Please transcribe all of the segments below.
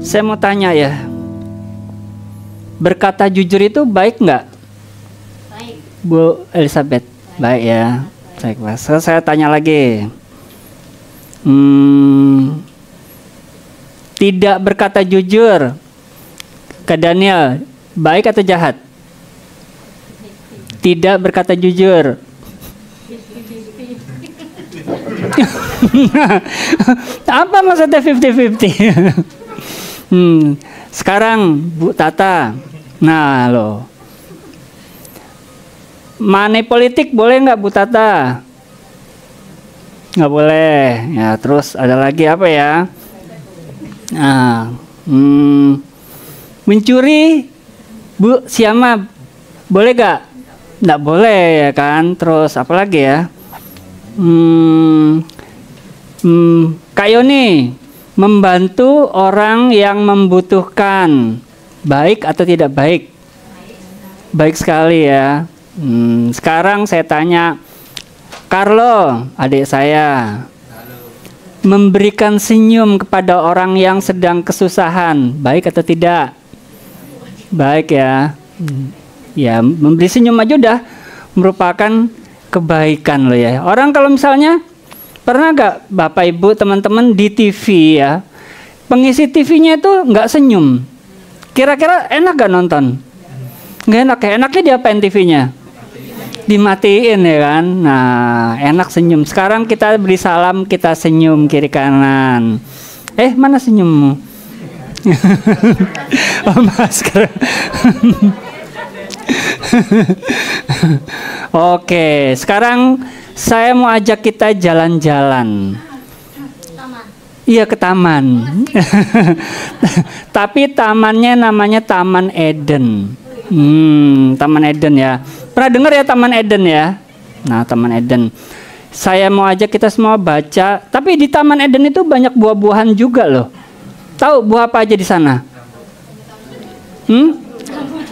Saya mau tanya ya, berkata jujur itu baik nggak? Baik. Bu Elizabeth, baik ya. Baik, Mas. Saya tanya lagi. Tidak berkata jujur ke Daniel, baik atau jahat? Tidak berkata jujur. Apa maksudnya 50-50? Sekarang Bu Tata, nah loh, money politik boleh nggak Bu Tata? Nggak boleh. Ya, terus ada lagi apa ya? Nah, mencuri Bu Siama boleh nggak? Nggak boleh ya kan? Terus apa lagi ya? Kak Yoni, membantu orang yang membutuhkan, baik atau tidak baik? Baik sekali ya. Sekarang saya tanya, Carlo, adik saya, memberikan senyum kepada orang yang sedang kesusahan, baik atau tidak? Baik ya. Ya, memberi senyum aja udah merupakan kebaikan loh ya. Orang kalau misalnya, pernah gak Bapak Ibu teman-teman di TV ya, pengisi TV-nya itu nggak senyum, kira-kira enak gak nonton? Nggak enak ya. Enaknya diapain TV-nya? Dimatiin ya kan. Nah, enak senyum. Sekarang kita beri salam, kita senyum kiri kanan. Mana senyummu? Oh, masker. Oke, sekarang saya mau ajak kita jalan-jalan. Iya, ke taman. Tapi tamannya namanya Taman Eden. Taman Eden ya. Pernah dengar ya Taman Eden ya? Nah, Taman Eden. Saya mau ajak kita semua baca. Tapi di Taman Eden itu banyak buah-buahan juga loh. Tahu buah apa aja di sana?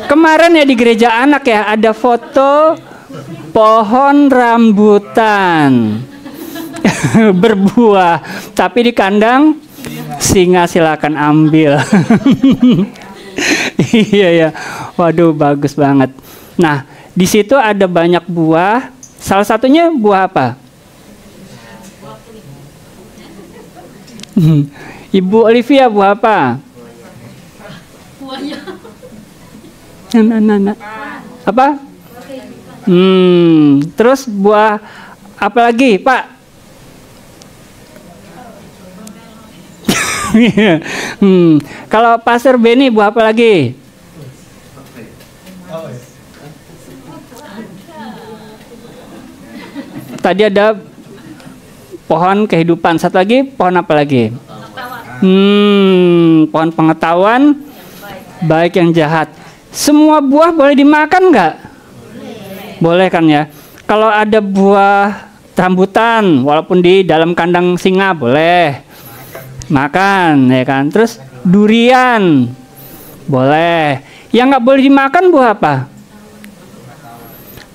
Kemarin ya di gereja anak ya ada foto pohon rambutan berbuah, tapi di kandang singa silakan ambil. Iya ya, waduh bagus banget. Nah, di situ ada banyak buah. Salah satunya buah apa? Ibu Olivia, buah apa? Apa? Terus buah apa lagi, Pak? Kalau Pastor Benny buah apa lagi? Tadi ada pohon kehidupan. Satu lagi, pohon apa lagi? Pohon pengetahuan, baik yang jahat. Semua buah boleh dimakan nggak? Boleh kan ya. Kalau ada buah rambutan, walaupun di dalam kandang singa boleh makan, ya kan. Terus durian boleh. Yang nggak boleh dimakan buah apa?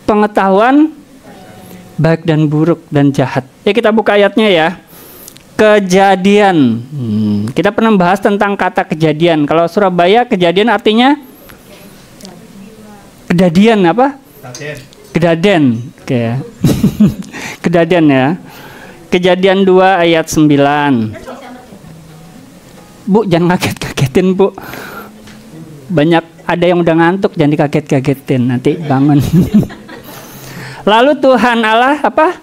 Pengetahuan baik dan buruk dan jahat. Ya, kita buka ayatnya ya. Kejadian. Kita pernah bahas tentang kata kejadian. Kalau Surabaya kejadian artinya kedadian apa? Kedaden. Oke. Kedadian ya. Kejadian 2 ayat 9. Bu, jangan kaget-kagetin, Bu. Banyak ada yang udah ngantuk, jangan dikaget-kagetin, nanti bangun. Lalu Tuhan Allah apa?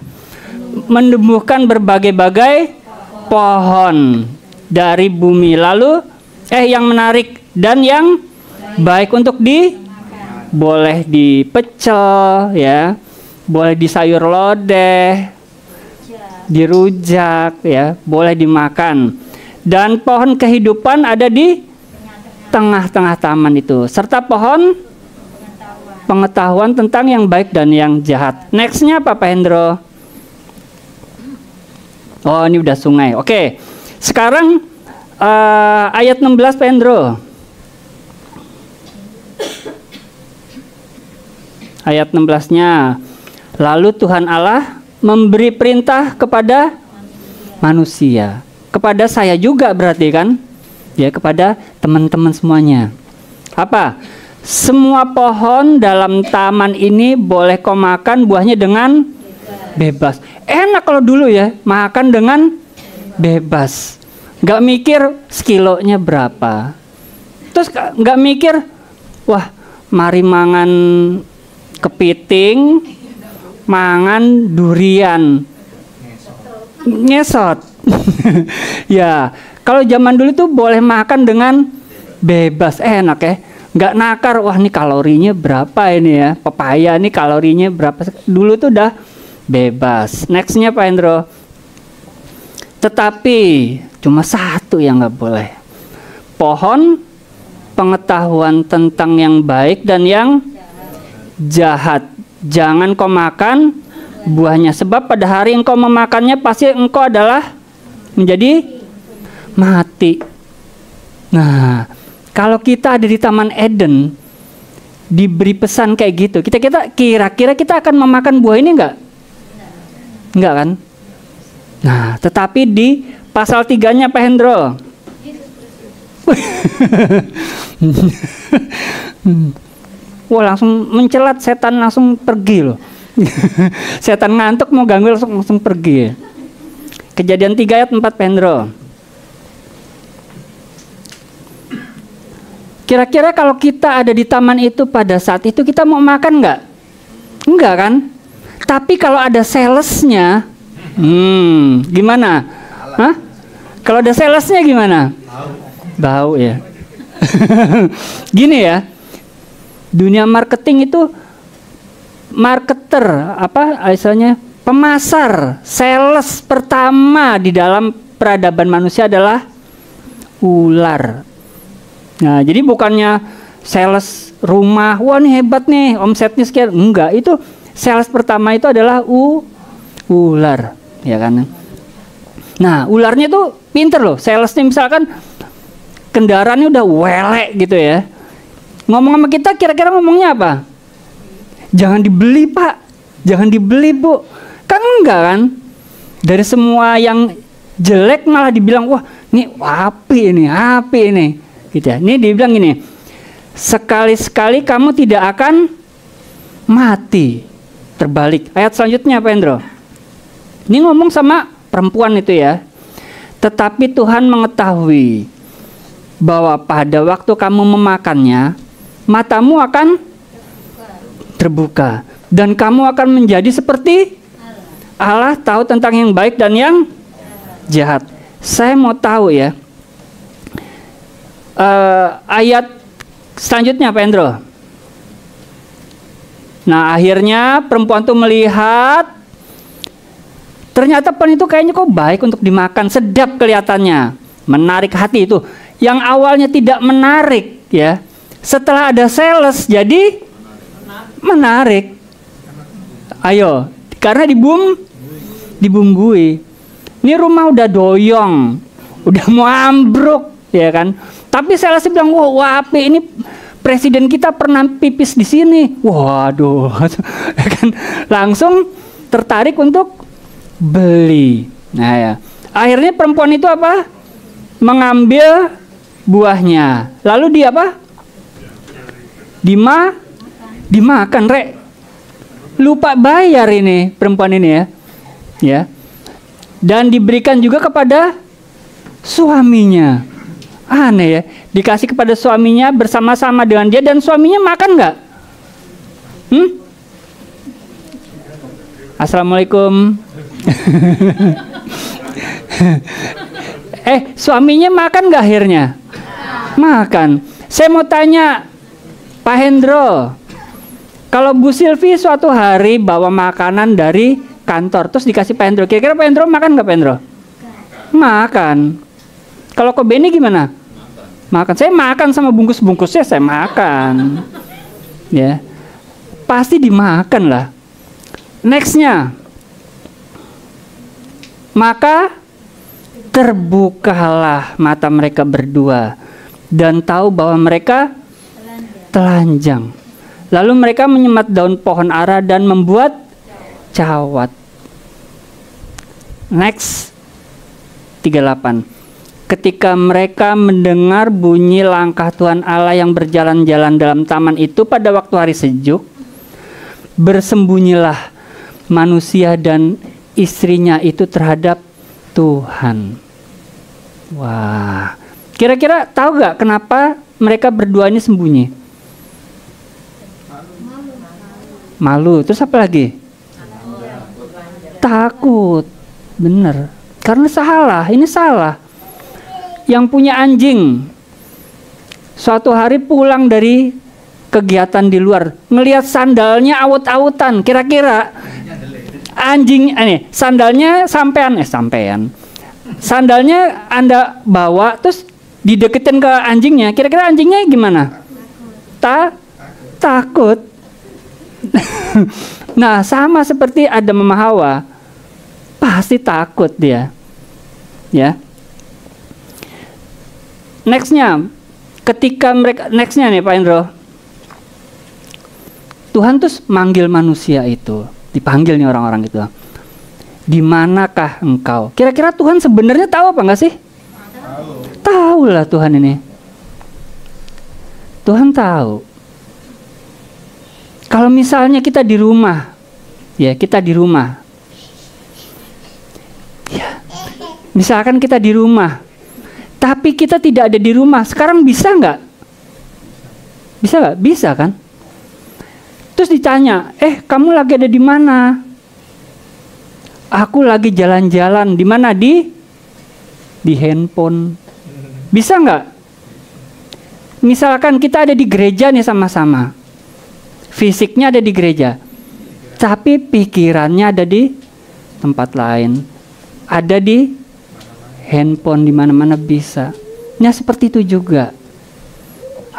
Menumbuhkan berbagai-bagai pohon dari bumi. Lalu yang menarik dan yang baik untuk boleh dipecel ya, boleh di sayur lodeh, dirujak ya, boleh dimakan. Dan pohon kehidupan ada di tengah-tengah taman itu, serta pohon pengetahuan tentang yang baik dan yang jahat. Nextnya apa, Pak Hendro? Oh, ini udah sungai. Oke, sekarang ayat 16, Pak Hendro. Ayat 16-nya, lalu Tuhan Allah memberi perintah kepada manusia, kepada saya juga berarti kan, ya kepada teman-teman semuanya. Apa? Semua pohon dalam taman ini boleh kau makan buahnya dengan bebas. Enak kalau dulu ya, makan dengan bebas. Nggak mikir sekilonya berapa. Terus nggak mikir, wah mari mangan kepiting, mangan durian, ngesot. Ya, kalau zaman dulu tuh boleh makan dengan bebas, enak ya. Nggak nakar, wah ini kalorinya berapa ini ya, pepaya ini kalorinya berapa. Dulu tuh udah bebas. Nextnya Pak Hendro. Tetapi cuma satu yang nggak boleh. Pohon pengetahuan tentang yang baik dan yang jahat. Jangan kau makan buahnya, sebab pada hari engkau memakannya pasti engkau adalah menjadi mati. Nah, kalau kita ada di Taman Eden, diberi pesan kayak gitu, kira-kira kita akan memakan buah ini enggak? Enggak kan? Nah, tetapi di pasal 3-nya Pak Hendro. Wah, langsung mencelat, setan langsung pergi loh. Setan ngantuk mau ganggu langsung pergi. Kejadian 3 ayat 4 Pak Hendro. Kira-kira kalau kita ada di taman itu pada saat itu kita mau makan nggak? Enggak kan? Tapi kalau ada salesnya, gimana? Hah? Kalau ada salesnya gimana? Bau ya. Gini ya, dunia marketing itu marketer, istilahnya pemasar, sales pertama di dalam peradaban manusia adalah ular. Nah, jadi bukannya sales rumah, wah nih hebat nih, omsetnya sekian. Enggak, itu sales pertama itu adalah ular, ya kan? Nah, ularnya tuh pinter loh. Salesnya misalkan kendaraannya udah welek gitu ya. Ngomong sama kita kira-kira ngomongnya apa? Jangan dibeli Pak, jangan dibeli Bu. Kan enggak kan? Dari semua yang jelek malah dibilang, wah ini api ini. Gitu ya. Ini dibilang gini, sekali-sekali kamu tidak akan mati. Terbalik. Ayat selanjutnya Pak Hendro. Ini ngomong sama perempuan itu ya. Tetapi Tuhan mengetahui bahwa pada waktu kamu memakannya, matamu akan terbuka dan kamu akan menjadi seperti Allah, tahu tentang yang baik dan yang jahat. Saya mau tahu ya, ayat selanjutnya Pak Hendro. Nah, akhirnya perempuan itu melihat ternyata pohon itu kayaknya kok baik untuk dimakan, sedap kelihatannya, menarik hati. Itu yang awalnya tidak menarik ya, setelah ada sales jadi menarik. Ayo, karena dibumbui. Ini rumah udah doyong, udah mau ambruk ya kan. Tapi sales bilang, wah api ini, presiden kita pernah pipis di sini. Waduh, ya kan? Langsung tertarik untuk beli. Nah ya, akhirnya perempuan itu apa? Mengambil buahnya. Lalu dia apa? Dimakan, Rek. Lupa bayar ini perempuan ini ya. Ya. Dan diberikan juga kepada suaminya. Aneh ya, dikasih kepada suaminya bersama-sama dengan dia, dan suaminya makan nggak? Assalamualaikum. Suaminya makan nggak akhirnya? Makan. Saya mau tanya Pak Hendro, kalau Bu Silvi suatu hari bawa makanan dari kantor terus dikasih Pak Hendro, kira-kira Pak Hendro makan nggak Pak Hendro? Makan. Kalau ke Beni gimana? Makan. Saya makan sama bungkus-bungkusnya, saya makan. Ya, pasti dimakan lah. Nextnya, maka terbukalah mata mereka berdua dan tahu bahwa mereka telanjang. Lalu mereka menyemat daun pohon ara dan membuat cawat. Next, 38. ketika mereka mendengar bunyi langkah Tuhan Allah yang berjalan-jalan dalam taman itu pada waktu hari sejuk, bersembunyilah manusia dan istrinya itu terhadap Tuhan. Wah, kira-kira tahu gak kenapa mereka berdua ini sembunyi? Malu. Terus apa lagi? Takut. Bener. Karena salah. Ini salah. Yang punya anjing, suatu hari pulang dari kegiatan di luar, ngelihat sandalnya awut-awutan. Kira-kira anjing sandalnya sampean. Sandalnya Anda bawa terus dideketin ke anjingnya. Kira-kira anjingnya gimana? Takut. Nah, sama seperti Adam sama Hawa. Pasti takut dia. Ya. Nextnya nih Pak Indro, Tuhan tuh manggil manusia itu, dipanggil nih orang-orang itu. Di manakah engkau? Kira-kira Tuhan sebenarnya tahu apa enggak sih? Tahu lah Tuhan ini. Tuhan tahu. Kalau misalnya kita di rumah, ya misalkan kita di rumah. Tapi kita tidak ada di rumah. Sekarang bisa nggak? Bisa nggak? Bisa kan? Terus ditanya, kamu lagi ada di mana? Aku lagi jalan-jalan. Di mana? Di handphone. Bisa nggak? Misalkan kita ada di gereja nih sama-sama. Fisiknya ada di gereja. Tapi pikirannya ada di tempat lain. Ada di handphone, di mana-mana bisa. Nah, seperti itu juga.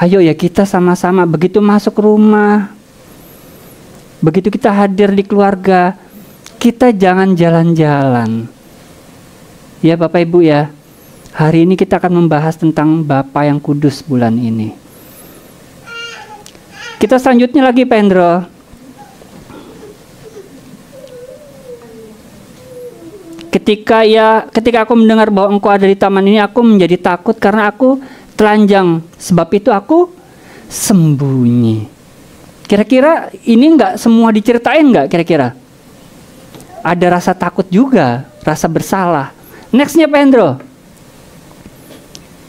Ayo ya kita sama-sama begitu masuk rumah, begitu kita hadir di keluarga, kita jangan jalan-jalan. Ya Bapak Ibu ya, hari ini kita akan membahas tentang Bapa yang Kudus bulan ini. Kita selanjutnya lagi Pak Hendro. Ketika aku mendengar bahwa engkau ada di taman ini, aku menjadi takut karena aku telanjang. Sebab itu aku sembunyi. Kira-kira ini enggak semua diceritain enggak kira-kira? Ada rasa takut juga, rasa bersalah. Nextnya Pak Hendro.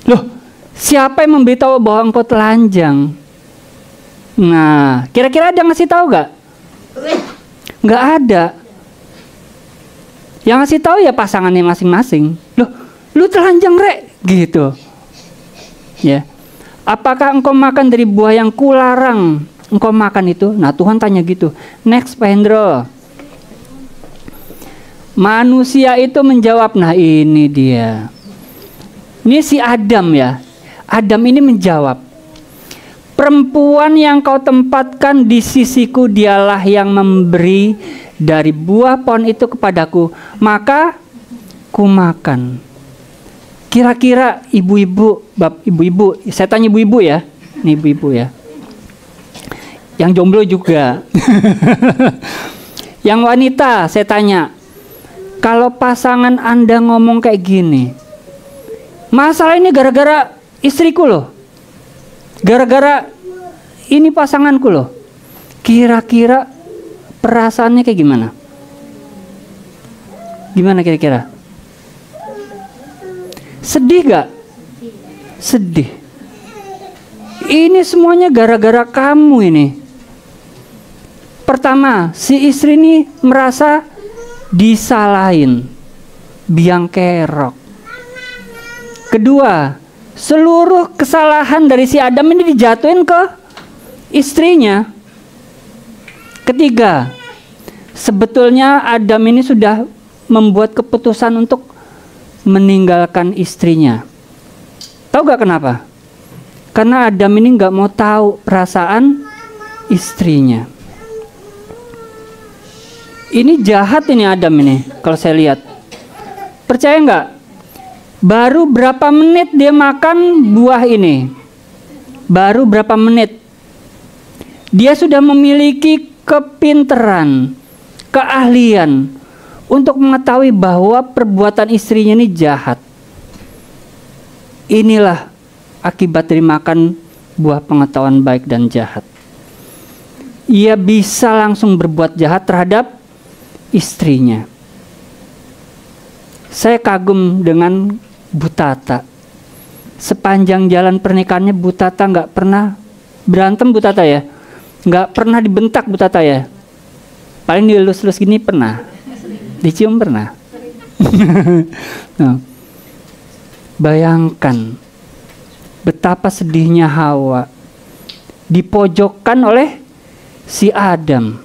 Loh, siapa yang memberitahu bahwa engkau telanjang? Nah, kira-kira ada ngasih tahu enggak? Enggak ada. Yang ngasih tahu ya pasangannya masing-masing. Loh, lu telanjang rek, gitu. Ya. Apakah engkau makan dari buah yang kularang? Engkau makan itu? Nah, Tuhan tanya gitu. Next, Pak Hendro. Manusia itu menjawab, nah ini dia. Ini si Adam ya. Adam ini menjawab. Perempuan yang kau tempatkan di sisiku, dialah yang memberi dari buah pohon itu kepadaku, maka ku makan. Kira-kira ibu-ibu, saya tanya ibu-ibu ya, nih ibu-ibu ya, yang jomblo juga, yang wanita, saya tanya, kalau pasangan Anda ngomong kayak gini, masalah ini gara-gara istriku loh, gara-gara ini pasanganku loh, kira-kira perasaannya kayak gimana? Gimana kira-kira? Sedih gak? Sedih. Ini semuanya gara-gara kamu ini. Pertama, si istri ini merasa disalahin, biang kerok. Kedua, seluruh kesalahan dari si Adam ini dijatuhin ke istrinya. Ketiga, sebetulnya Adam ini sudah membuat keputusan untuk meninggalkan istrinya. Tahu gak kenapa? Karena Adam ini gak mau tahu perasaan istrinya. Ini jahat ini Adam ini, kalau saya lihat. Percaya gak? Baru berapa menit dia makan buah ini? Baru berapa menit? Dia sudah memiliki kepinteran, keahlian untuk mengetahui bahwa perbuatan istrinya ini jahat. Inilah akibat dari makan buah pengetahuan baik dan jahat. Ia bisa langsung berbuat jahat terhadap istrinya. Saya kagum dengan Bu Tata. Sepanjang jalan pernikahannya Bu Tata nggak pernah berantem, Bu Tata ya. Nggak pernah dibentak, Bu Tata ya. Paling dilus-lus gini pernah. Dicium pernah. Nah, bayangkan betapa sedihnya Hawa dipojokkan oleh si Adam.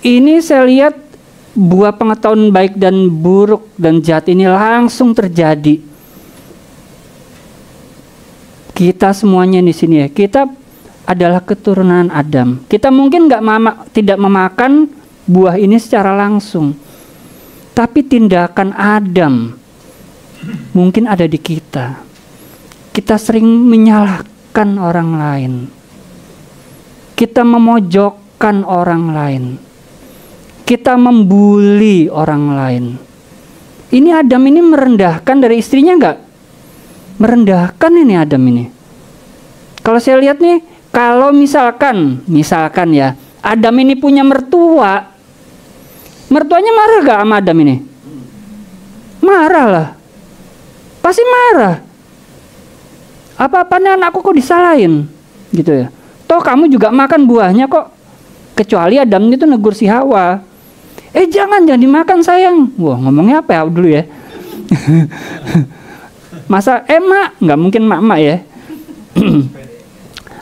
Ini saya lihat buah pengetahuan baik dan buruk dan jahat ini langsung terjadi. Kita semuanya di sini ya, kita adalah keturunan Adam. Kita mungkin tidak memakan buah ini secara langsung, tapi tindakan Adam mungkin ada di kita. Kita sering menyalahkan orang lain. Kita memojokkan orang lain. Kita membuli orang lain. Ini Adam ini merendahkan dari istrinya enggak? Merendahkan ini Adam ini. Kalau saya lihat nih, kalau misalkan ya, Adam ini punya mertua, mertuanya marah gak sama Adam ini? Marah lah. Pasti marah. Apa-apanya anakku kok disalahin? Gitu ya. Toh kamu juga makan buahnya kok. Kecuali Adam itu negur si Hawa. Jangan dimakan sayang. Wah, ngomongnya apa ya dulu ya? Masa mak? Nggak mungkin mak ya.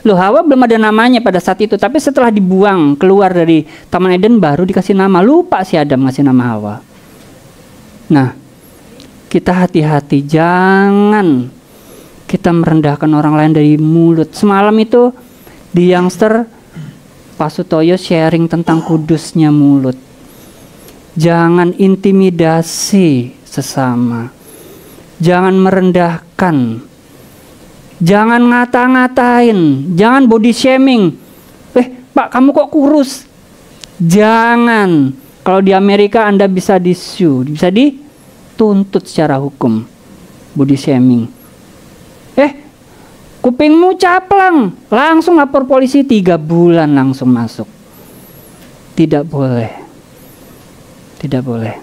Loh, Hawa belum ada namanya pada saat itu. Tapi setelah dibuang keluar dari Taman Eden baru dikasih nama. Lupa si Adam ngasih nama Hawa. Nah, kita hati-hati. Jangan kita merendahkan orang lain dari mulut. Semalam itu di Youngster Pak Sutoyo sharing tentang kudusnya mulut. Jangan intimidasi sesama. Jangan merendahkan. Jangan ngata-ngatain. Jangan body shaming. Pak kamu kok kurus? Jangan. Kalau di Amerika Anda bisa di-sue, bisa dituntut secara hukum. Body shaming. Kupingmu caplang, langsung lapor polisi, 3 bulan langsung masuk. Tidak boleh. Tidak boleh.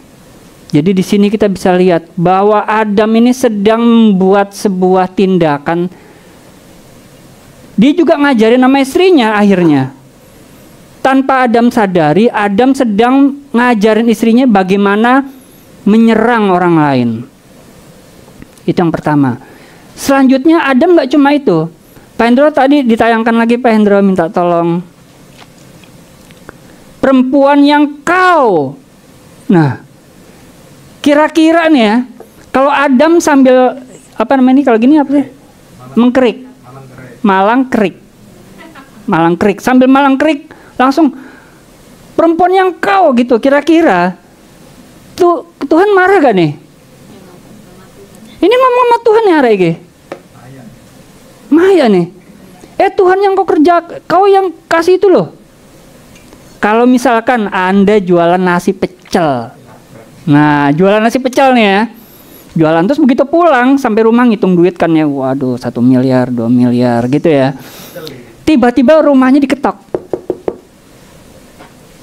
Jadi di sini kita bisa lihat bahwa Adam ini sedang membuat sebuah tindakan. Dia juga ngajarin nama istrinya akhirnya. Tanpa Adam sadari, Adam sedang ngajarin istrinya bagaimana menyerang orang lain. Itu yang pertama. Selanjutnya Adam nggak cuma itu. Pak Hendro tadi ditayangkan lagi, Pak Hendro minta tolong. Perempuan yang kau. Nah, kira-kira nih ya, kalau Adam sambil apa namanya ini kalau gini apa sih? Mengkerik. Malang kerik. Sambil malang kerik langsung perempuan yang kau gitu. Kira-kira tuh Tuhan marah gak nih? Ini ngomong sama Tuhan ya Rege? Maya nih. Tuhan yang kau yang kasih itu loh. Kalau misalkan Anda jualan nasi pecel. Nah, jualan nasi pecel nih ya. Jualan terus begitu pulang sampai rumah ngitung duit kan ya. Waduh, 1 miliar, 2 miliar gitu ya. Tiba-tiba rumahnya diketok.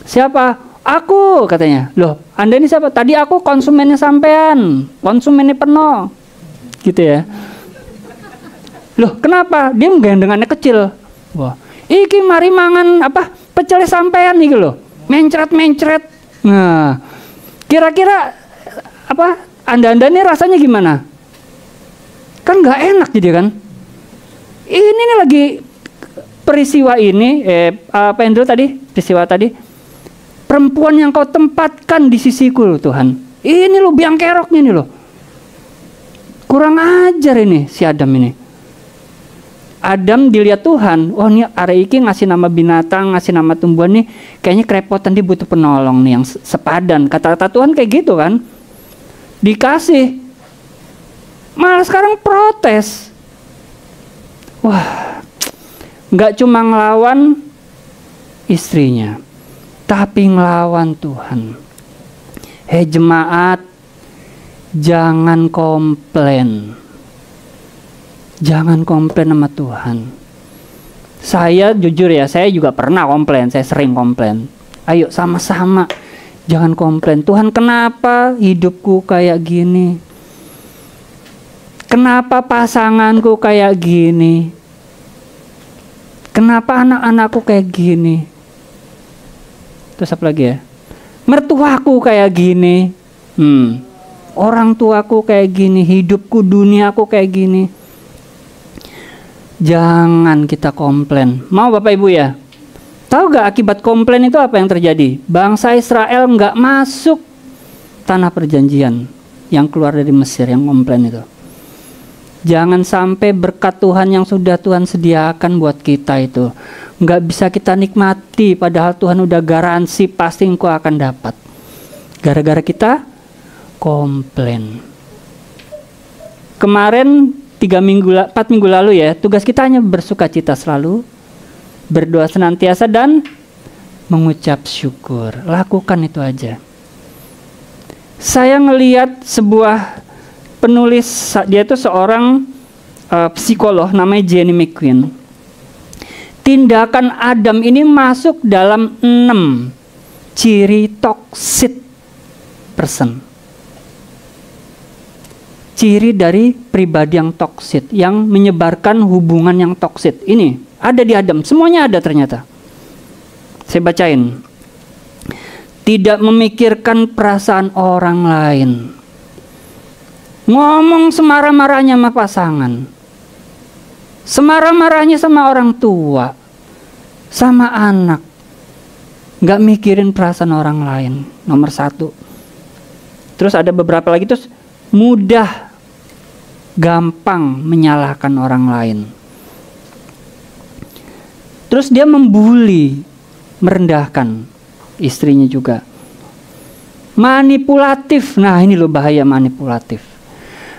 Siapa? Aku katanya. Loh, Anda ini siapa? Tadi aku konsumennya sampean. Konsumennya penuh. Gitu ya. Loh, kenapa? Dia menggandengannya kecil. Wah, iki mari mangan apa? Pecel sampean nih loh. Mencret-mencret. Nah, kira-kira apa? Anda ini rasanya gimana? Kan nggak enak jadi kan? Ini nih lagi peristiwa ini, Pak Hendro tadi, peristiwa tadi. Perempuan yang kau tempatkan di sisiku loh Tuhan. Ini loh biang keroknya nih loh. Kurang ajar ini si Adam ini. Adam dilihat Tuhan, oh ini hari ini ngasih nama binatang, ngasih nama tumbuhan nih, kayaknya kerepotan, dia butuh penolong nih yang sepadan. Kata-kata Tuhan kayak gitu kan. Dikasih. Malah sekarang protes. Wah, nggak cuma ngelawan istrinya, tapi ngelawan Tuhan. Hei jemaat, Jangan komplain. Jangan komplain sama Tuhan. Saya jujur ya, saya juga pernah komplain, saya sering komplain. Ayo sama-sama, jangan komplain. Tuhan, kenapa hidupku kayak gini? Kenapa pasanganku kayak gini? Kenapa anak-anakku kayak gini? Terus apa lagi ya? Mertuaku kayak gini. Orang tuaku kayak gini, hidupku, duniaku kayak gini. Jangan kita komplain. Mau Bapak Ibu ya? Tahu gak akibat komplain itu apa yang terjadi? Bangsa Israel gak masuk tanah perjanjian yang keluar dari Mesir, yang komplain itu. Jangan sampai berkat Tuhan yang sudah Tuhan sediakan buat kita itu gak bisa kita nikmati, padahal Tuhan udah garansi pasti engkau akan dapat. Gara-gara kita komplain. Kemarin 4 minggu lalu ya, tugas kita hanya bersuka cita selalu, berdoa senantiasa, dan mengucap syukur. Lakukan itu aja. Saya ngelihat sebuah penulis, dia itu seorang psikolog namanya Jenny McQueen. Tindakan Adam ini masuk dalam 6 ciri toxic person. Ciri dari pribadi yang toksik, yang menyebarkan hubungan yang toksik. Ini ada di Adam, semuanya ada ternyata. Saya bacain. Tidak memikirkan perasaan orang lain. Ngomong semarah-marahnya sama pasangan. Semarah-marahnya sama orang tua. Sama anak. Gak mikirin perasaan orang lain. Nomor 1. Terus ada beberapa lagi, terus mudah gampang menyalahkan orang lain. Terus dia membuli, merendahkan istrinya juga. Manipulatif. Nah, ini loh bahaya manipulatif.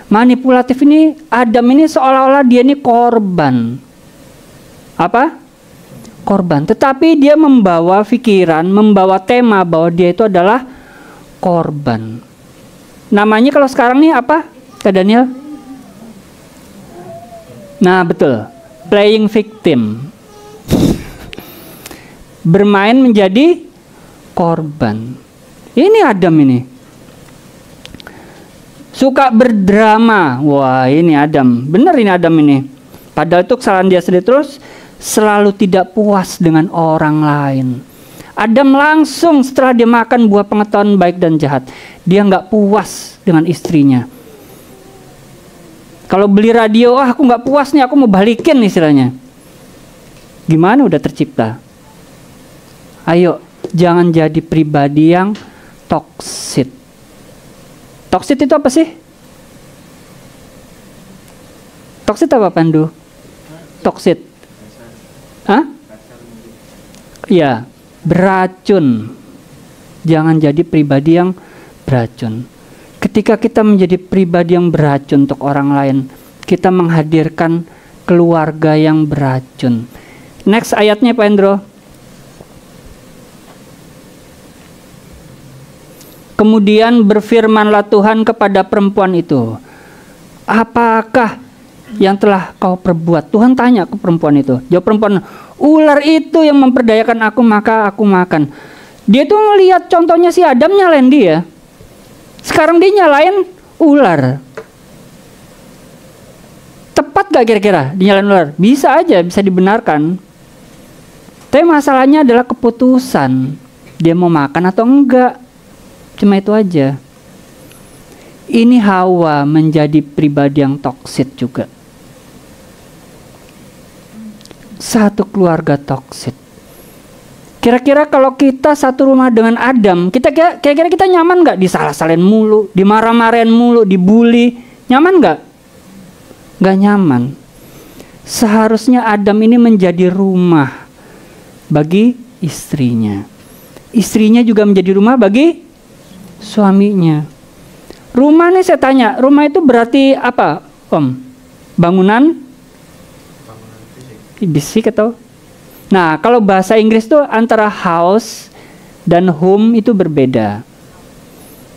Manipulatif ini, Adam ini seolah-olah dia ini korban. Apa? Korban. Tetapi dia membawa pikiran, membawa tema bahwa dia itu adalah korban. Namanya kalau sekarang nih apa, Kak Daniel? Nah betul, playing victim. Bermain menjadi korban. Ini Adam ini. Suka berdrama. Wah ini Adam, benar ini Adam ini. Padahal itu kesalahan dia sendiri. Terus selalu tidak puas dengan orang lain. Adam langsung setelah dia makan buah pengetahuan baik dan jahat, dia nggak puas dengan istrinya. Kalau beli radio, aku nggak puas nih, aku mau balikin istilahnya. Gimana udah tercipta? Ayo, jangan jadi pribadi yang toksik. Toksik itu apa sih? Toksik apa Pandu? Toksik. Hah? Iya, beracun. Jangan jadi pribadi yang beracun. Ketika kita menjadi pribadi yang beracun untuk orang lain, kita menghadirkan keluarga yang beracun. Next ayatnya Pak Endro. Kemudian berfirmanlah Tuhan kepada perempuan itu, apakah yang telah kau perbuat? Tuhan tanya ke perempuan itu. Jawab perempuan, ular itu yang memperdayakan aku, maka aku makan. Dia tuh ngelihat contohnya si Adam nyalain dia. Sekarang dia nyalain ular. Tepat gak kira-kira dinyalain ular? Bisa aja, bisa dibenarkan. Tapi masalahnya adalah keputusan. Dia mau makan atau enggak. Cuma itu aja. Ini Hawa menjadi pribadi yang toksik juga. Satu keluarga toksik. Kira-kira kalau kita satu rumah dengan Adam, kira-kira kita nyaman nggak disalah-salahin mulu, dimarah-marahin mulu, dibully? Nyaman nggak? Nggak nyaman. Seharusnya Adam ini menjadi rumah bagi istrinya. Istrinya juga menjadi rumah bagi suaminya. Rumah nih saya tanya, rumah itu berarti apa, Om? Bangunan fisik atau? Nah, kalau bahasa Inggris tuh antara house dan home itu berbeda.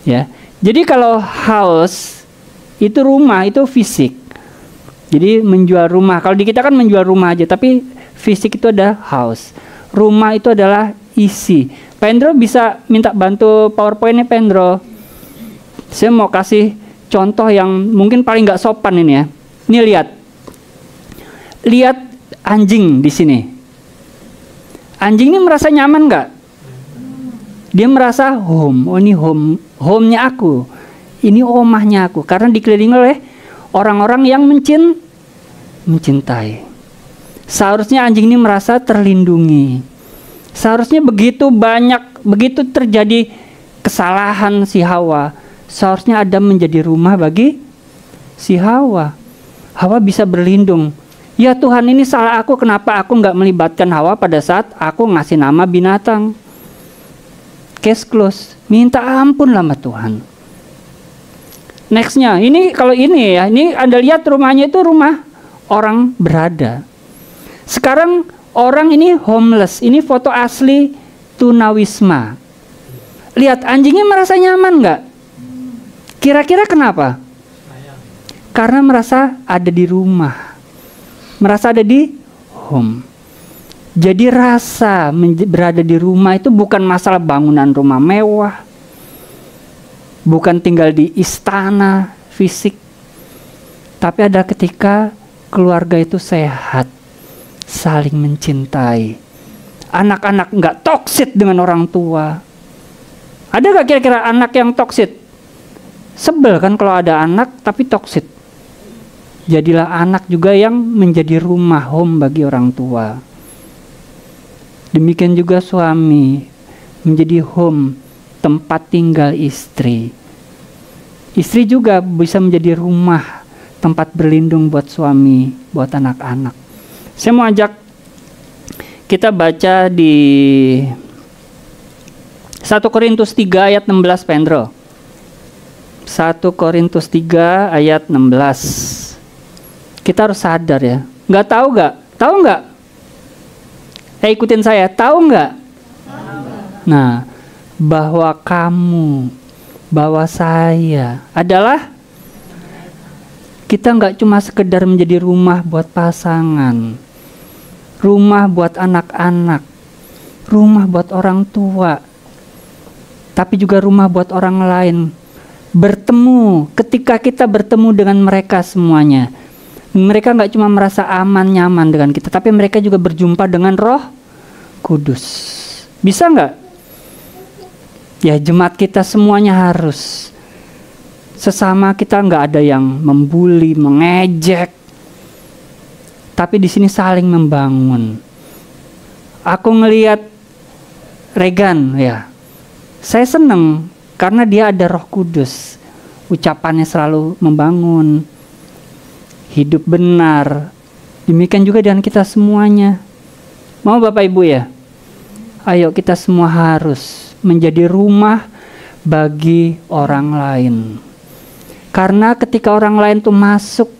Ya. Jadi kalau house itu rumah, itu fisik. Jadi menjual rumah. Kalau di kita kan menjual rumah aja, tapi fisik itu ada house. Rumah itu adalah isi. Pak Endro bisa minta bantu PowerPoint-nya, Pak Endro. Saya mau kasih contoh yang mungkin paling nggak sopan ini ya. Ini lihat anjing di sini. Anjing ini merasa nyaman nggak? Dia merasa home. Oh, ini home-nya aku. Ini omahnya aku. Karena dikelilingi oleh orang-orang yang mencintai. Seharusnya anjing ini merasa terlindungi. Seharusnya begitu terjadi kesalahan si Hawa, seharusnya Adam menjadi rumah bagi si Hawa. Hawa bisa berlindung. Ya Tuhan, ini salah aku, kenapa aku nggak melibatkan Hawa pada saat aku ngasih nama binatang? Case close. Minta ampun sama Tuhan. Nextnya, ini kalau ini ya, ini Anda lihat rumahnya itu rumah orang berada. Sekarang orang ini homeless. Ini foto asli tunawisma. Lihat anjingnya merasa nyaman nggak? Kira-kira kenapa? Karena merasa ada di rumah. Merasa ada di home. Jadi rasa berada di rumah itu bukan masalah bangunan rumah mewah. Bukan tinggal di istana fisik. Tapi ada ketika keluarga itu sehat. Saling mencintai. Anak-anak nggak toksit dengan orang tua. Ada nggak kira-kira anak yang toksit? Sebel kan kalau ada anak tapi toksit. Jadilah anak juga yang menjadi rumah, home bagi orang tua. Demikian juga suami menjadi home, tempat tinggal istri. Istri juga bisa menjadi rumah, tempat berlindung buat suami, buat anak-anak. Saya mau ajak kita baca di 1 Korintus 3 ayat 16, Pendro. 1 Korintus 3 ayat 16. Kita harus sadar ya. Nggak tahu nggak? Tahu nggak? Ikutin saya. Tahu nggak? Nah, bahwa kamu, bahwa saya adalah, kita nggak cuma sekedar menjadi rumah buat pasangan, rumah buat anak-anak, rumah buat orang tua, tapi juga rumah buat orang lain. Bertemu, ketika kita bertemu dengan mereka semuanya, mereka nggak cuma merasa aman, nyaman dengan kita, tapi mereka juga berjumpa dengan Roh Kudus. Bisa nggak? Ya, jemaat kita semuanya harus. Sesama kita nggak ada yang membuli, mengejek, tapi di sini saling membangun. Aku ngelihat Regan, ya, saya seneng karena dia ada Roh Kudus. Ucapannya selalu membangun, hidup benar. Demikian juga dengan kita semuanya. Mau Bapak Ibu ya? Ayo kita semua harus menjadi rumah bagi orang lain. Karena ketika orang lain tuh masuk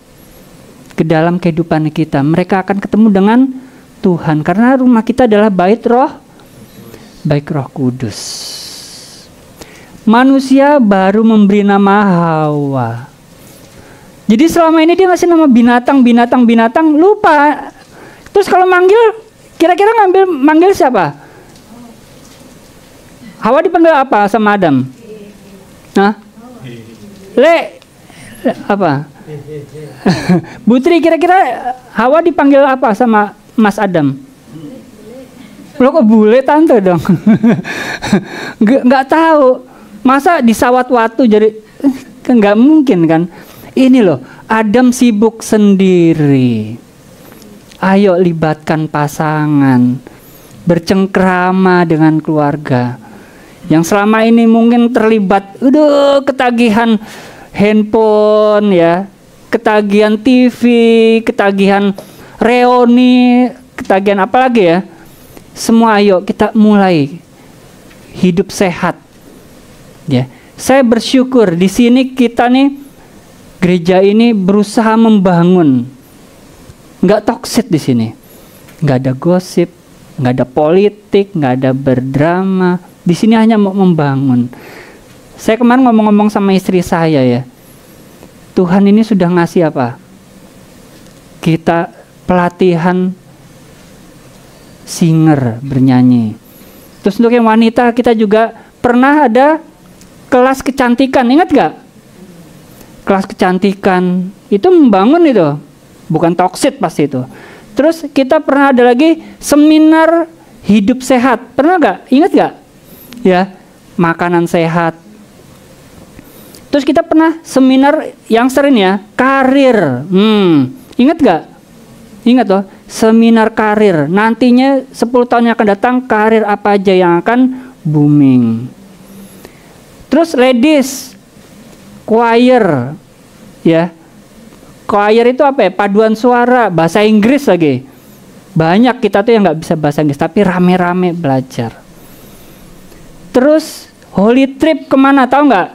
ke dalam kehidupan kita, mereka akan ketemu dengan Tuhan. Karena rumah kita adalah bait Roh Kudus. Manusia baru memberi nama Hawa. Jadi selama ini dia masih nama binatang, lupa. Terus kalau manggil, kira-kira manggil siapa? Hawa dipanggil apa sama Adam? Hah? Apa? Putri, kira-kira Hawa dipanggil apa sama Mas Adam? Lo kok bule tante dong? Nggak tahu. Masa disawat watu jadi kan nggak mungkin kan? Ini loh, Adam sibuk sendiri. Ayo libatkan pasangan, bercengkrama dengan keluarga. Yang selama ini mungkin terlibat, ketagihan handphone ya, ketagihan TV, ketagihan reuni, ketagihan apa lagi ya? Semua ayo kita mulai hidup sehat. Ya, saya bersyukur di sini kita nih, gereja ini berusaha membangun, nggak toksik di sini, nggak ada gosip, nggak ada politik, nggak ada berdrama. Di sini hanya mau membangun. Saya kemarin ngomong-ngomong sama istri saya ya. Tuhan ini sudah ngasih apa? Kita pelatihan singer, bernyanyi. Terus untuk yang wanita kita juga pernah ada kelas kecantikan, ingat gak? Kelas kecantikan itu membangun itu, bukan toksik pasti itu. Terus kita pernah ada lagi seminar hidup sehat, pernah gak? Ingat gak? Ya, makanan sehat. Terus kita pernah seminar yang sering ya, karir. Ingat gak? Ingat loh, seminar karir. Nantinya 10 tahun yang akan datang, karir apa aja yang akan booming. Terus ladies, choir. Ya. Choir itu apa ya? Paduan suara, bahasa Inggris lagi. Banyak kita tuh yang nggak bisa bahasa Inggris, tapi rame-rame belajar. Terus holy trip kemana? Tahu nggak?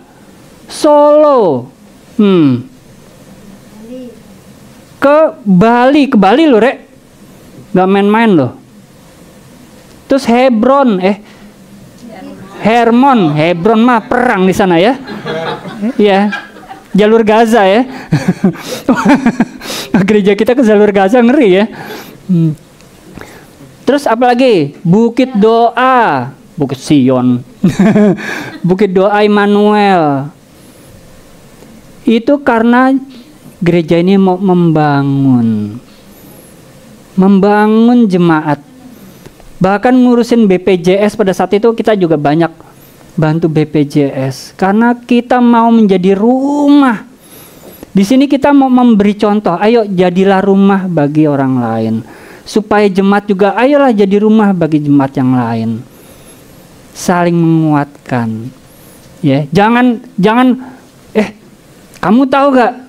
Solo. Ke Bali loh, Rek. Nggak main-main loh. Terus Hebron, Hebron mah perang di sana ya. Ya. Jalur Gaza ya. Gereja kita ke jalur Gaza ngeri ya. Terus apalagi? Bukit Doa, Bukit Sion. Bukit Doa Immanuel. Itu karena gereja ini mau membangun jemaat. Bahkan ngurusin BPJS pada saat itu kita juga banyak bantu BPJS karena kita mau menjadi rumah. Di sini kita mau memberi contoh, ayo jadilah rumah bagi orang lain. Supaya jemaat juga ayolah jadi rumah bagi jemaat yang lain. Saling menguatkan. Ya, jangan kamu tahu gak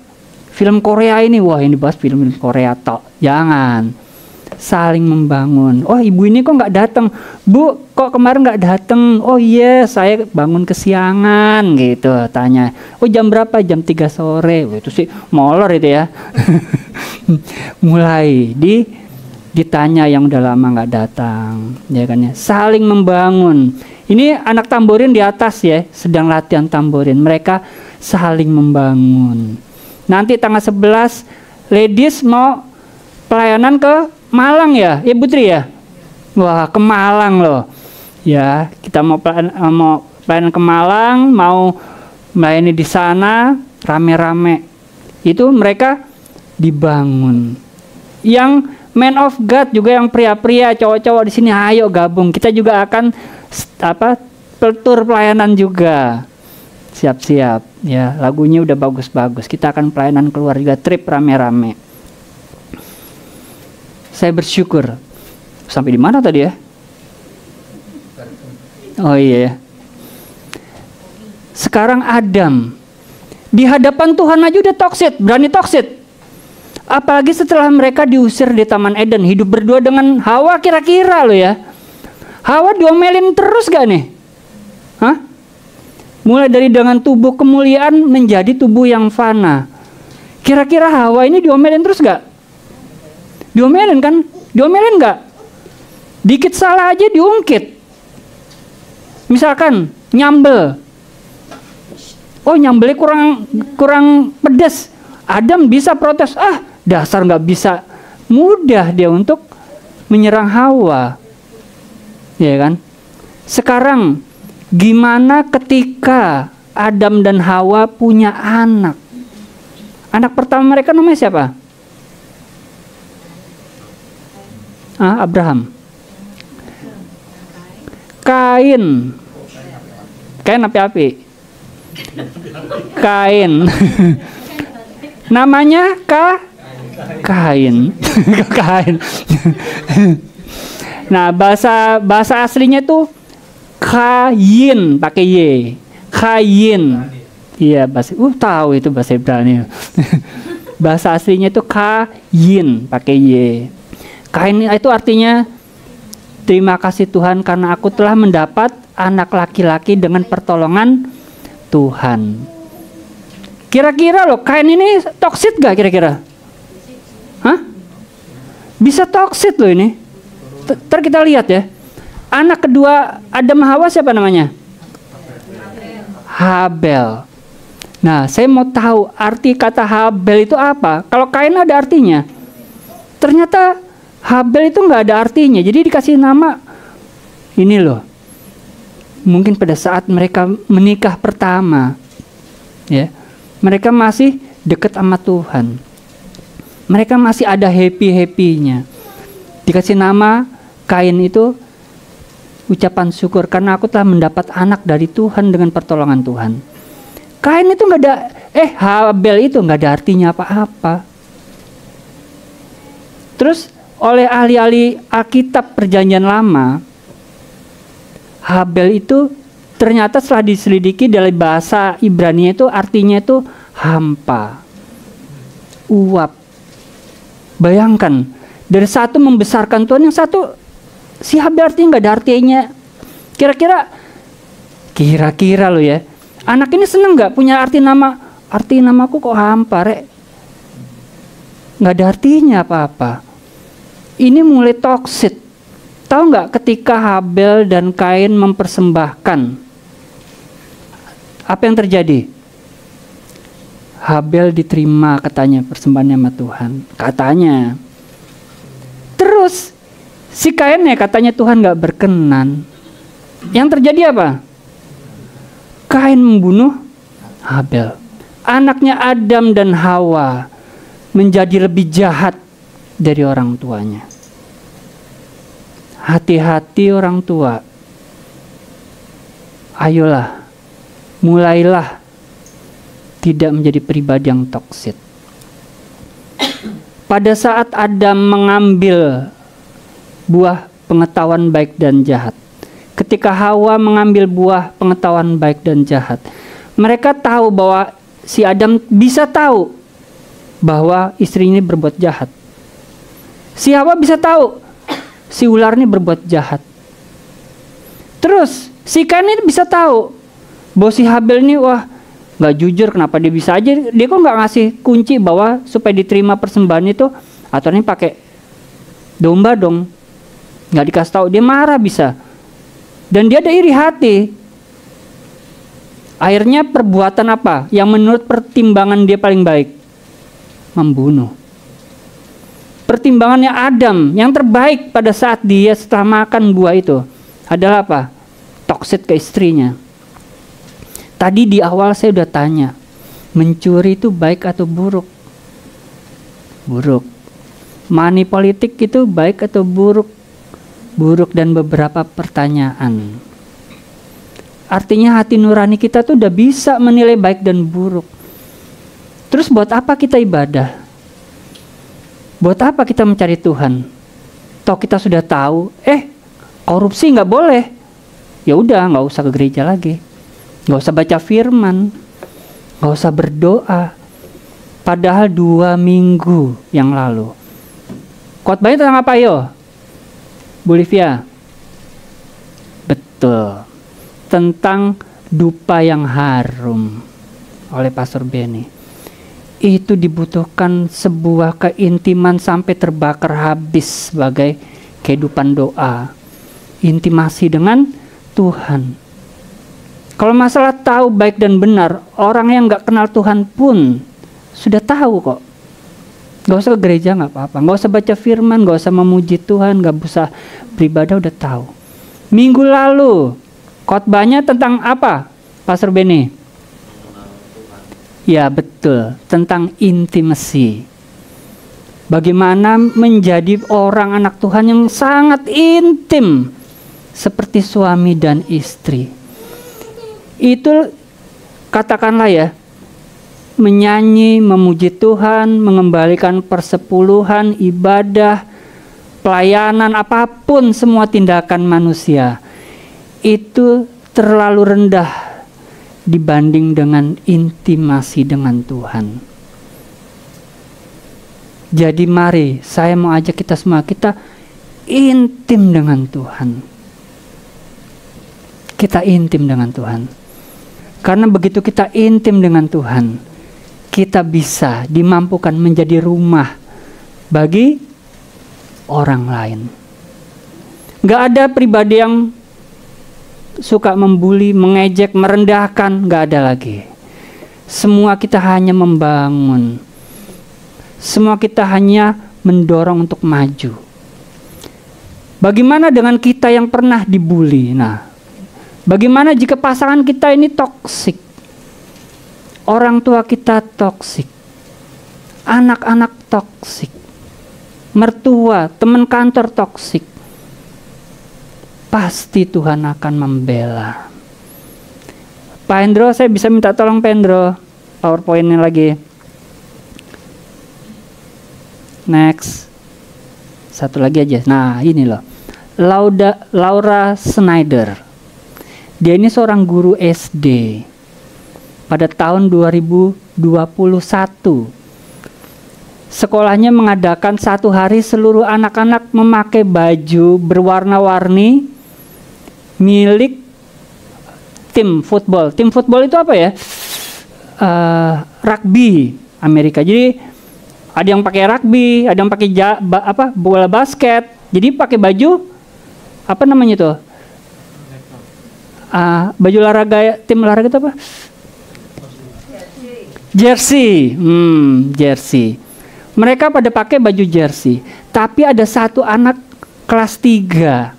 film Korea ini? Wah, ini bahas film Korea tok. Jangan. Saling membangun. Oh, ibu ini kok nggak datang? Bu, kok kemarin nggak datang? Oh iya, saya bangun kesiangan gitu. Tanya. Oh, jam berapa? Jam 3 sore. Itu sih molor itu ya. Mulai ditanya yang udah lama nggak datang, ya kan ya. Saling membangun. Ini anak tamborin di atas ya, sedang latihan tamborin. Mereka saling membangun. Nanti tanggal 11 ladies mau pelayanan ke Malang ya, Ibu Tri ya. Wah, ke Malang loh. Ya, kita mau pelayanan ke Malang, mau melayani di sana rame-rame. Itu mereka dibangun. Yang man of God juga yang pria-pria, cowok-cowok di sini ayo gabung. Kita juga akan tur pelayanan juga. Siap-siap ya, lagunya udah bagus-bagus. Kita akan pelayanan keluar juga, trip rame-rame. Saya bersyukur. Sampai di mana tadi ya? Oh iya. Sekarang Adam di hadapan Tuhan aja udah toksik, berani toksik. Apalagi setelah mereka diusir di Taman Eden, hidup berdua dengan Hawa kira-kira loh ya. Hawa diomelin terus gak nih? Hah? Mulai dari dengan tubuh kemuliaan menjadi tubuh yang fana. Kira-kira Hawa ini diomelin terus gak? Diomelin kan? Diomelin gak? Dikit salah aja diungkit. Misalkan nyambel. Oh, nyambelnya kurang pedas. Adam bisa protes. Ah, dasar gak bisa. Mudah dia untuk menyerang Hawa. Ya kan? Sekarang gimana ketika Adam dan Hawa punya anak? Anak pertama mereka namanya siapa? Abraham. Kain. Kain api-api. Kain. Namanya Kain. Kain. Nah, bahasa aslinya tuh Kain, pakai Y. Kain. Iya, tahu itu bahasa Ibrani. Bahasa aslinya itu Kain, pakai Y. Kain itu artinya terima kasih Tuhan karena aku telah mendapat anak laki-laki dengan pertolongan Tuhan. Kira-kira loh, Kain ini toksik gak kira-kira? Hah? Bisa toksik loh ini. Ntar kita lihat ya. Anak kedua Adam Hawa siapa namanya? Habel. Nah, saya mau tahu arti kata Habel itu apa. Kalau Kain ada artinya. Ternyata Habel itu nggak ada artinya. Jadi dikasih nama ini loh. Mungkin pada saat mereka menikah pertama, ya, mereka masih dekat sama Tuhan. Mereka masih ada happy-happynya. Dikasih nama Kain itu ucapan syukur karena aku telah mendapat anak dari Tuhan dengan pertolongan Tuhan. Kain itu nggak ada, Habel itu nggak ada artinya apa-apa. Terus oleh ahli-ahli Alkitab Perjanjian Lama, Habel itu ternyata setelah diselidiki dari bahasa Ibrani itu artinya itu hampa, uap. Bayangkan, dari satu membesarkan Tuhan, yang satu si Habel artinya nggak ada artinya. Kira-kira lo ya, anak ini seneng nggak punya arti nama? Arti namaku kok hampa, rek? Nggak ada artinya apa-apa. Ini mulai toksik. Tahu nggak ketika Habel dan Kain mempersembahkan, apa yang terjadi? Habel diterima katanya persembahannya sama Tuhan. Katanya. Terus si Kain ya katanya Tuhan nggak berkenan. Yang terjadi apa? Kain membunuh Habel. Anaknya Adam dan Hawa menjadi lebih jahat dari orang tuanya. Hati-hati orang tua. Ayolah, mulailah tidak menjadi pribadi yang toksik. Pada saat Adam mengambil buah pengetahuan baik dan jahat, ketika Hawa mengambil buah pengetahuan baik dan jahat, mereka tahu bahwa si Adam bisa tahu bahwa istri ini berbuat jahat. Si Hawa bisa tahu si ular ini berbuat jahat. Terus si Kain ini bisa tahu bahwa si Habel ini wah nggak jujur, kenapa dia bisa aja, dia kok nggak ngasih kunci bahwa supaya diterima persembahan itu atau ini pakai domba dong, nggak dikasih tahu, dia marah bisa, dan dia ada iri hati. Akhirnya perbuatan apa yang menurut pertimbangan dia paling baik? Membunuh. Pertimbangannya Adam yang terbaik pada saat dia setelah makan buah itu adalah apa? Toksik ke istrinya. Tadi di awal saya udah tanya, mencuri itu baik atau buruk? Buruk. Money politik itu baik atau buruk? Buruk, dan beberapa pertanyaan. Artinya hati nurani kita tuh udah bisa menilai baik dan buruk. Terus buat apa kita ibadah? Buat apa kita mencari Tuhan? Toh kita sudah tahu, korupsi nggak boleh. Ya udah, nggak usah ke gereja lagi, nggak usah baca firman, nggak usah berdoa. Padahal 2 minggu yang lalu khotbahnya tentang apa yo? Bolivia. Betul. Tentang dupa yang harum oleh Pastor Benny. Itu dibutuhkan sebuah keintiman sampai terbakar habis sebagai kehidupan doa. Intimasi dengan Tuhan. Kalau masalah tahu baik dan benar, orang yang gak kenal Tuhan pun sudah tahu kok. Gak usah ke gereja gak apa-apa, gak usah baca firman, gak usah memuji Tuhan, gak usah beribadah, udah tahu. Minggu lalu khotbahnya tentang apa, Pastor Benny? Ya betul, tentang intimasi. Bagaimana menjadi orang anak Tuhan yang sangat intim seperti suami dan istri. Itu katakanlah ya, menyanyi, memuji Tuhan, mengembalikan persepuluhan, ibadah, pelayanan, apapun semua tindakan manusia itu terlalu rendah dibanding dengan intimasi dengan Tuhan. Jadi mari saya mau ajak kita semua, kita intim dengan Tuhan. Kita intim dengan Tuhan. Karena begitu kita intim dengan Tuhan, kita bisa dimampukan menjadi rumah bagi orang lain. Gak ada pribadi yang suka membuli, mengejek, merendahkan, nggak ada lagi. Semua kita hanya membangun. Semua kita hanya mendorong untuk maju. Bagaimana dengan kita yang pernah dibully? Nah, bagaimana jika pasangan kita ini toksik? Orang tua kita toksik. Anak-anak toksik. Mertua, teman kantor toksik. Pasti Tuhan akan membela. Pak Hendro, saya bisa minta tolong Pak Hendro, PowerPoint-nya lagi. Next. Satu lagi aja. Nah, ini loh. Laura Schneider. Dia ini seorang guru SD. Pada tahun 2021. Sekolahnya mengadakan satu hari seluruh anak-anak memakai baju berwarna-warni milik tim football. Tim football itu apa ya? Rugby Amerika. Jadi ada yang pakai rugby, ada yang pakai bola basket. Jadi pakai baju apa namanya tuh? Baju olahraga, tim olahraga itu apa? Jersey. Jersey. Mereka pada pakai baju jersey. Tapi ada satu anak kelas 3.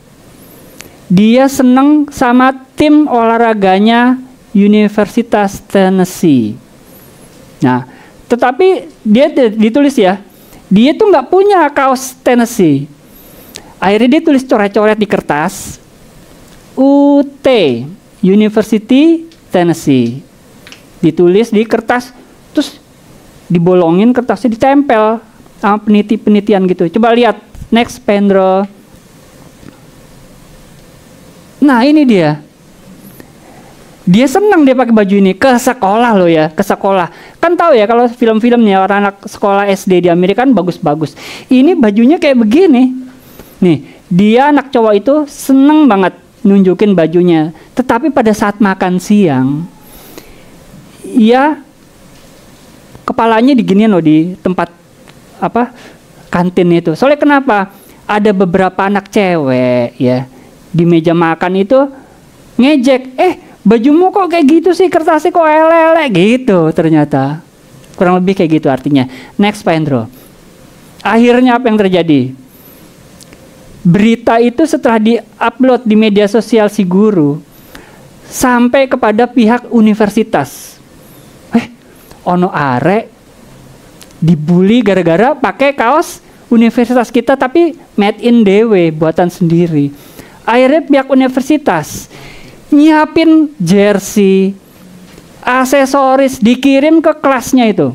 Dia seneng sama tim olahraganya Universitas Tennessee. Nah, tetapi dia ditulis ya, dia tuh nggak punya kaos Tennessee. Akhirnya dia tulis coret-coret di kertas, UT, University Tennessee. Ditulis di kertas, terus dibolongin kertasnya, ditempel sama penelitian gitu. Coba lihat next Pendro. Nah ini dia senang dia pakai baju ini ke sekolah loh ya, ke sekolah. Kan tahu ya kalau film-filmnya orang anak sekolah SD di Amerika kan bagus-bagus. Ini bajunya kayak begini. Nih dia anak cowok itu seneng banget nunjukin bajunya. Tetapi pada saat makan siang, ia kepalanya diginiin loh di tempat kantin itu. Soalnya kenapa? Ada beberapa anak cewek ya di meja makan itu ngejek, bajumu kok kayak gitu sih, kertasnya kok elek gitu ternyata. Kurang lebih kayak gitu artinya. Next Pak Hendro. Akhirnya apa yang terjadi? Berita itu setelah di-upload di media sosial si guru sampai kepada pihak universitas. Ono arek dibully gara-gara pakai kaos universitas kita tapi made in DW, buatan sendiri. Akhirnya pihak universitas nyiapin jersey, aksesoris, dikirim ke kelasnya itu.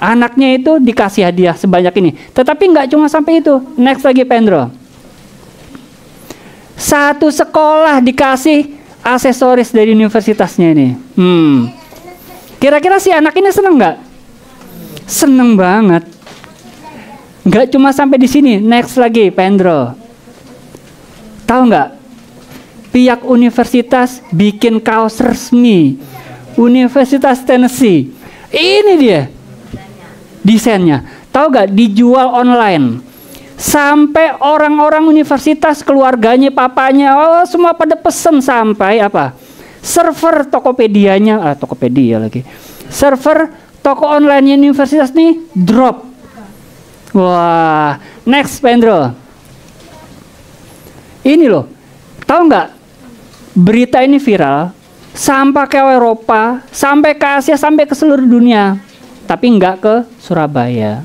Anaknya itu dikasih hadiah sebanyak ini. Tetapi nggak cuma sampai itu. Next lagi Pendro. Satu sekolah dikasih aksesoris dari universitasnya ini. Kira-kira si anak ini seneng nggak? Seneng banget. Nggak cuma sampai di sini. Next lagi, Pendro. Tahu nggak? Pihak universitas bikin kaos resmi Universitas Tennessee. Ini dia desainnya. Tahu nggak? Dijual online. Sampai orang-orang universitas, keluarganya, papanya, semua pada pesen sampai apa? Server Tokopedia-nya, Tokopedia lagi. Server toko online universitas nih drop. Wah, next Pendro. Ini loh, tahu nggak? Berita ini viral sampai ke Eropa, sampai ke Asia, sampai ke seluruh dunia. Tapi nggak ke Surabaya.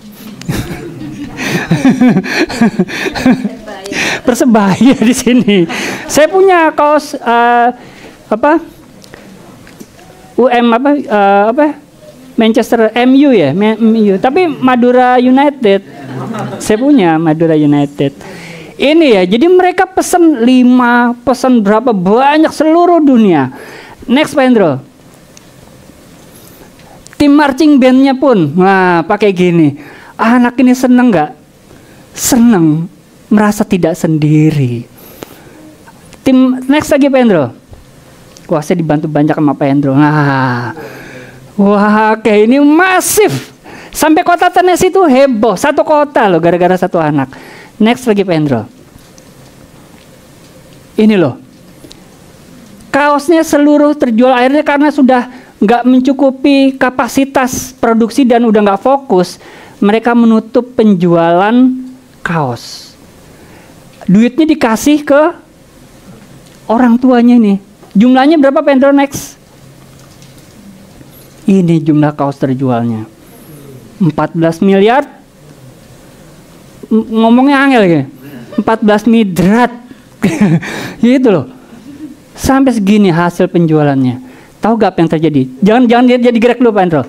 Persebaya di sini. Saya punya kaos Manchester MU ya, MU. Tapi Madura United. Saya punya Madura United. Ini ya, jadi mereka pesen 5, pesen berapa banyak seluruh dunia. Next Pendro. Tim marching bandnya pun, pakai gini. Anak ini seneng nggak? Seneng, merasa tidak sendiri. Tim next lagi Pendro. Wah, saya dibantu banyak sama Pak Hendro. Wah, kayak ini masif. Sampai kota Tennessee itu heboh. Satu kota loh, gara-gara satu anak. Next lagi Pak Hendro. Ini loh. Kaosnya seluruh terjual, akhirnya karena sudah nggak mencukupi kapasitas produksi dan udah nggak fokus, mereka menutup penjualan kaos. Duitnya dikasih ke orang tuanya nih. Jumlahnya berapa, Pendro? Next. Ini jumlah kaos terjualnya. 14 miliar. Ngomongnya angel ya. 14 midrat. Gitu loh. Sampai segini hasil penjualannya. Tahu gak apa yang terjadi? Jangan jadi gerak dulu, Pak Andro.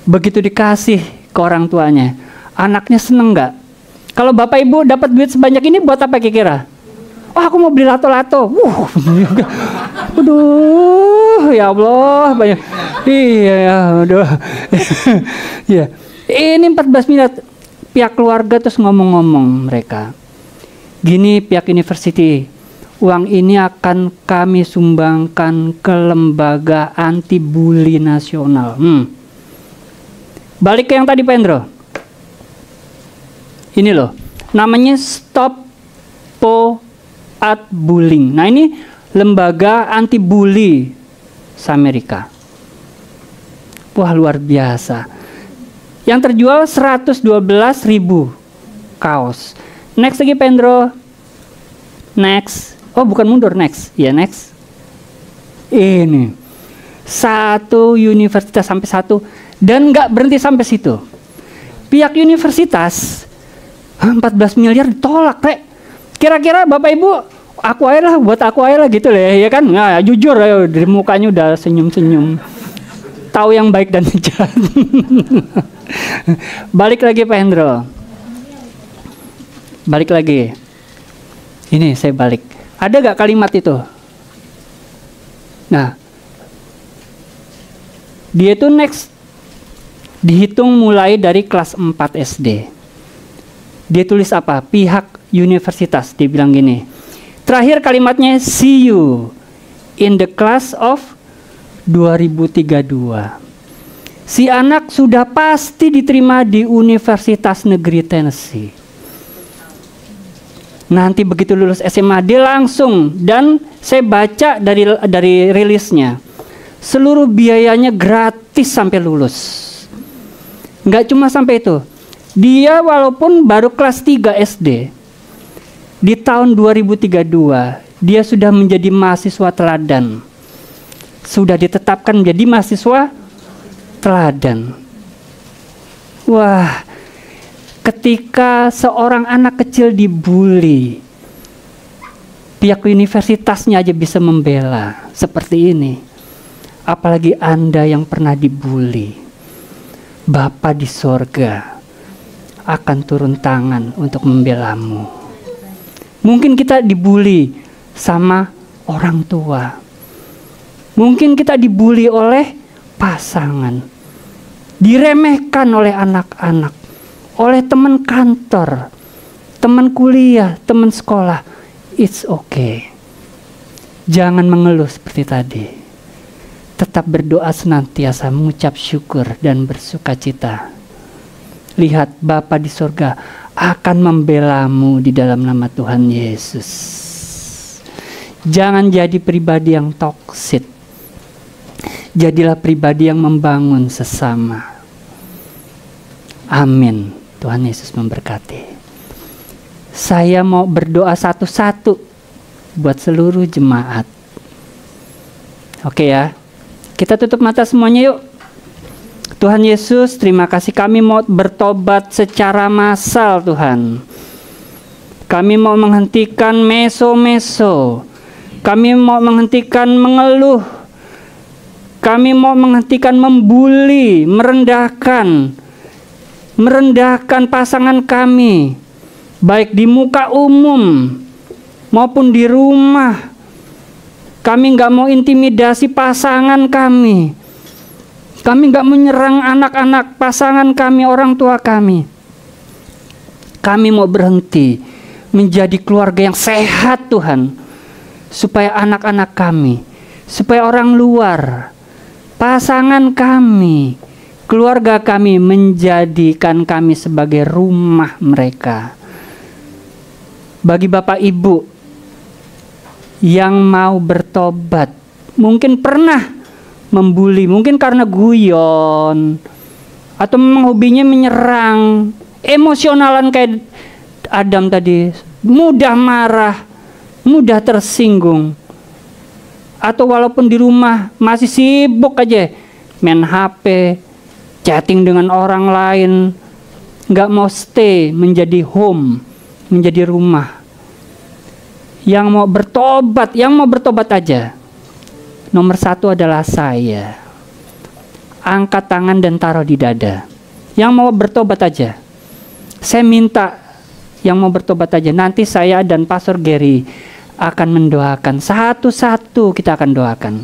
Begitu dikasih ke orang tuanya, anaknya seneng gak? Kalau bapak ibu dapat duit sebanyak ini buat apa kira-kira? Oh, aku mau beli lato-lato. Aduh, ya Allah, banyak. Iya, ya, aduh. Ya. Ini 14 miliar. Pihak keluarga terus ngomong-ngomong mereka. Gini pihak university, uang ini akan kami sumbangkan ke lembaga anti bully nasional. Balik ke yang tadi, Pak Endro. Ini loh, namanya Stop at Bullying. Nah, ini lembaga anti bully se-Amerika. Wah, luar biasa. Yang terjual 112.000 kaos. Next lagi, Pendro. Next. Oh, bukan mundur, next. Ya, next. Ini. Satu universitas sampai satu. Dan nggak berhenti sampai situ. Pihak universitas, 14 miliar ditolak, Rek. Kira-kira Bapak Ibu, aku aja lah, buat aku aja lah gitu lah, ya kan? Nah, jujur, ayo, dari mukanya udah senyum-senyum. Tahu yang baik dan jahat. Balik lagi, Pak Hendro. Balik lagi. Ini saya balik. Ada gak kalimat itu? Nah, dia itu next dihitung mulai dari kelas 4 SD. Dia tulis apa? Pihak universitas. Dia bilang gini. Terakhir kalimatnya, see you in the class of 2032. Si anak sudah pasti diterima di Universitas Negeri Tennessee. Nanti begitu lulus SMA dia langsung, dan saya baca dari rilisnya, seluruh biayanya gratis sampai lulus. Nggak cuma sampai itu, dia walaupun baru kelas 3 SD, di tahun 2032 dia sudah menjadi mahasiswa teladan, sudah ditetapkan menjadi mahasiswa teladan. Wah, ketika seorang anak kecil dibully, pihak universitasnya aja bisa membela seperti ini. Apalagi Anda yang pernah dibully. Bapa di sorga akan turun tangan untuk membelamu. Mungkin kita dibully sama orang tua. Mungkin kita dibully oleh pasangan. Diremehkan oleh anak-anak. Oleh teman kantor, teman kuliah, teman sekolah. It's okay. Jangan mengeluh seperti tadi. Tetap berdoa senantiasa, mengucap syukur dan bersukacita. Lihat, Bapa di sorga akan membelamu di dalam nama Tuhan Yesus. Jangan jadi pribadi yang toksik. Jadilah pribadi yang membangun sesama. Amin. Tuhan Yesus memberkati. Saya mau berdoa satu-satu buat seluruh jemaat. Oke ya. Kita tutup mata semuanya yuk. Tuhan Yesus, terima kasih, kami mau bertobat secara massal Tuhan. Kami mau menghentikan meso-meso. Kami mau menghentikan mengeluh. Kami mau menghentikan membuli, merendahkan pasangan kami, baik di muka umum maupun di rumah. Kami nggak mau intimidasi pasangan kami. Kami nggak menyerang anak-anak pasangan kami, orang tua kami. Kami mau berhenti menjadi keluarga yang sehat Tuhan, supaya anak-anak kami, supaya orang luar, pasangan kami, keluarga kami menjadikan kami sebagai rumah mereka. Bagi Bapak Ibu yang mau bertobat. Mungkin pernah membuli, mungkin karena guyon, atau memang hobinya menyerang, emosionalan kayak Adam tadi, mudah marah, mudah tersinggung. Atau walaupun di rumah masih sibuk aja main HP, chatting dengan orang lain, nggak mau stay menjadi home, menjadi rumah. Yang mau bertobat aja. Nomor 1 adalah saya. Angkat tangan dan taruh di dada. Yang mau bertobat aja. Saya minta yang mau bertobat aja. Nanti saya dan Pastor Gary akan mendoakan. Satu-satu kita akan doakan.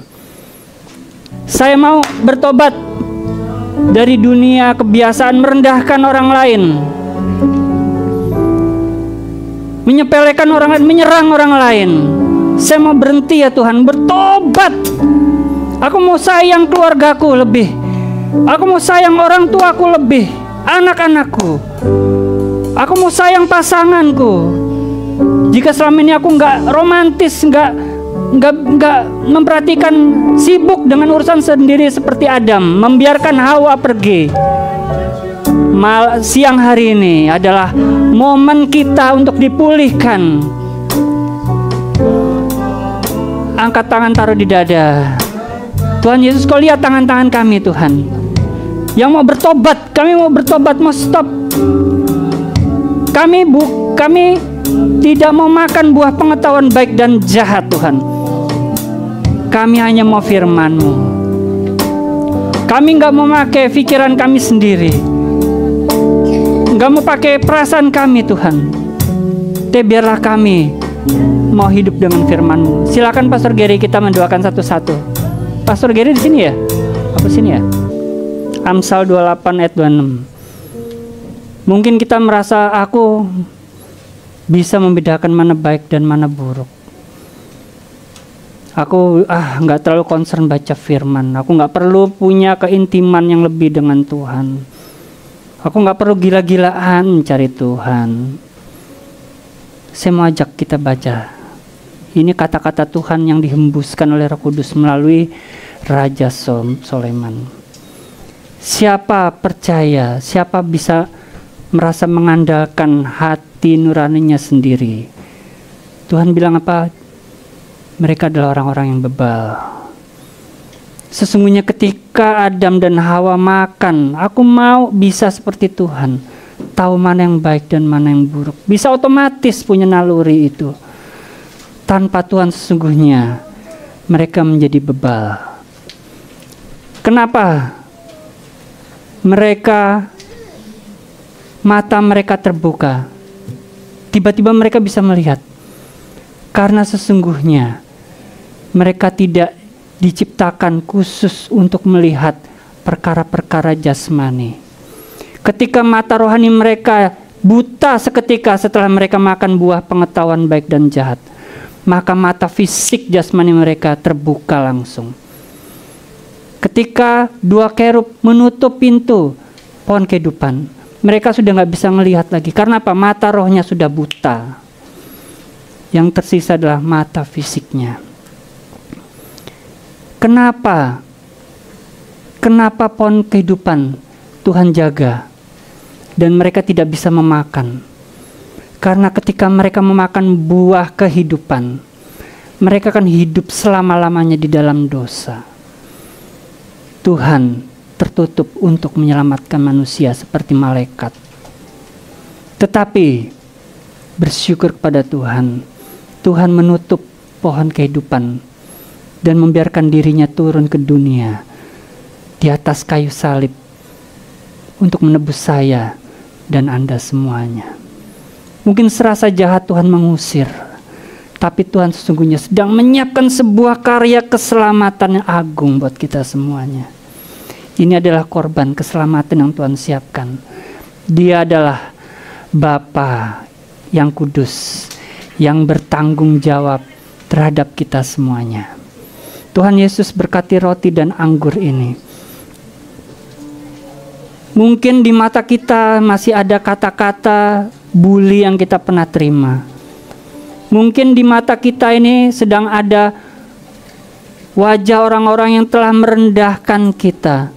Saya mau bertobat dari dunia kebiasaan merendahkan orang lain, menyepelekan orang lain, menyerang orang lain. Saya mau berhenti ya Tuhan, bertobat. Aku mau sayang keluargaku lebih. Aku mau sayang orang tuaku lebih, anak-anakku. Aku mau sayang pasanganku. Jika selama ini aku nggak romantis, nggak memperhatikan, sibuk dengan urusan sendiri seperti Adam, membiarkan Hawa pergi. Siang hari ini adalah momen kita untuk dipulihkan. Angkat tangan, taruh di dada. Tuhan Yesus, Kau lihat tangan-tangan kami Tuhan, yang mau bertobat. Kami mau bertobat, mau stop. Kami tidak mau makan buah pengetahuan baik dan jahat Tuhan. Kami hanya mau firman-Mu. Kami nggak mau pakai pikiran kami sendiri, nggak mau pakai perasaan kami Tuhan. Biarlah kami mau hidup dengan firman-Mu. Silakan Pastor Gary, kita mendoakan satu-satu. Pastor Gary di sini ya? Apa sini ya? Amsal 28 ayat 26. Mungkin kita merasa aku bisa membedakan mana baik dan mana buruk. Aku nggak terlalu concern baca firman. Aku nggak perlu punya keintiman yang lebih dengan Tuhan. Aku nggak perlu gila-gilaan mencari Tuhan. Saya mau ajak kita baca. Ini kata-kata Tuhan yang dihembuskan oleh Roh Kudus melalui Raja Sulaiman. Siapa percaya, siapa bisa merasa mengandalkan hati nuraninya sendiri. Tuhan bilang apa? Mereka adalah orang-orang yang bebal. Sesungguhnya ketika Adam dan Hawa makan, aku mau bisa seperti Tuhan, tahu mana yang baik dan mana yang buruk. Bisa otomatis punya naluri itu. Tanpa Tuhan sesungguhnya mereka menjadi bebal. Kenapa? Mata mereka terbuka. Tiba-tiba mereka bisa melihat. Karena sesungguhnya mereka tidak diciptakan khusus untuk melihat perkara-perkara jasmani. Ketika mata rohani mereka buta seketika setelah mereka makan buah pengetahuan baik dan jahat, maka mata fisik jasmani mereka terbuka langsung. Ketika 2 kerub menutup pintu pohon kehidupan, mereka sudah nggak bisa melihat lagi. Karena apa? Mata rohnya sudah buta. Yang tersisa adalah mata fisiknya. Kenapa? Kenapa pohon kehidupan Tuhan jaga dan mereka tidak bisa memakan? Karena ketika mereka memakan buah kehidupan, mereka akan hidup selama-lamanya di dalam dosa. Tuhan tertutup untuk menyelamatkan manusia seperti malaikat. Tetapi bersyukur kepada Tuhan, Tuhan menutup pohon kehidupan dan membiarkan dirinya turun ke dunia di atas kayu salib untuk menebus saya dan Anda semuanya. Mungkin serasa jahat Tuhan mengusir, tapi Tuhan sesungguhnya sedang menyiapkan sebuah karya keselamatan yang agung buat kita semuanya. Ini adalah korban keselamatan yang Tuhan siapkan. Dia adalah Bapa yang kudus, yang bertanggung jawab terhadap kita semuanya. Tuhan Yesus berkati roti dan anggur ini. Mungkin di mata kita masih ada kata-kata bully yang kita pernah terima. Mungkin di mata kita ini sedang ada wajah orang-orang yang telah merendahkan kita,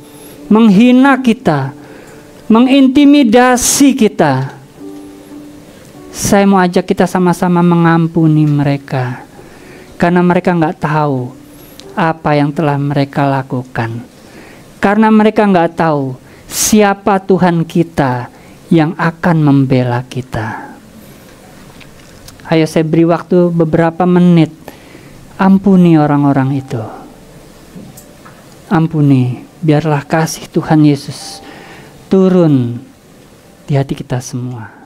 menghina kita, mengintimidasi kita. Saya mau ajak kita sama-sama mengampuni mereka, karena mereka nggak tahu apa yang telah mereka lakukan. Karena mereka nggak tahu siapa Tuhan kita yang akan membela kita. Ayo saya beri waktu beberapa menit. Ampuni orang-orang itu. Ampuni. Biarlah kasih Tuhan Yesus turun di hati kita semua.